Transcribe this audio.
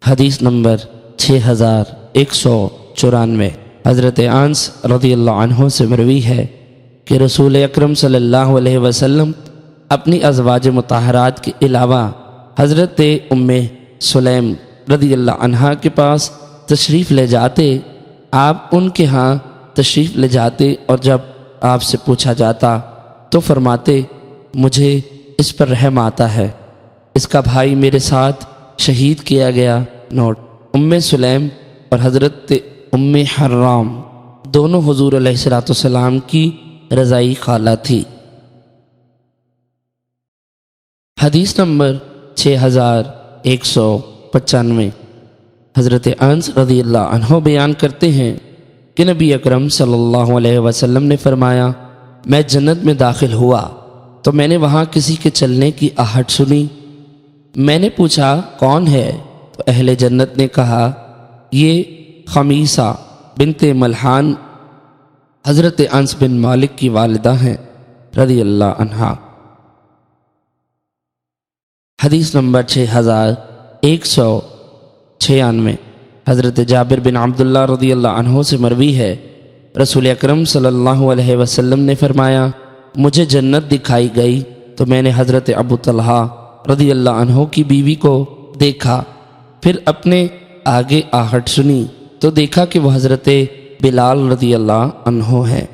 حدیث نمبر 6194 حضرت انس رضی اللہ عنہ سے مروی ہے کہ رسول اکرم صلی اللہ علیہ وسلم اپنی ازواج مطہرات کے علاوہ حضرت ام سلیم رضی اللہ عنہ کے پاس تشریف لے جاتے، آپ ان کے ہاں تشریف لے جاتے اور جب آپ سے پوچھا جاتا تو فرماتے مجھے اس پر رحم آتا ہے، اس کا بھائی میرے ساتھ شہید کیا گیا۔ نوٹ: ام سلیم اور حضرت ام حرام دونوں حضور علیہ السلام کی رضائی خالہ تھی۔ حدیث نمبر 6195 حضرت انس رضی اللہ عنہ بیان کرتے ہیں کہ نبی اکرم صلی اللہ علیہ وسلم نے فرمایا، میں جنت میں داخل ہوا تو میں نے وہاں کسی کے چلنے کی آہٹ سنی۔ میں نے پوچھا کون ہے؟ تو اہل جنت نے کہا یہ خمیسہ بنت ملحان حضرت انس بن مالک کی والدہ ہیں رضی اللہ عنہا۔ حدیث نمبر 6196 حضرت جابر بن عبداللہ رضی اللہ عنہ سے مروی ہے، رسول اکرم صلی اللہ علیہ وسلم نے فرمایا، مجھے جنت دکھائی گئی تو میں نے حضرت ابو طلحہ رضی اللہ عنہ کی بیوی کو دیکھا، پھر اپنے آگے آہٹ سنی تو دیکھا کہ وہ حضرت بلال رضی اللہ عنہ ہیں۔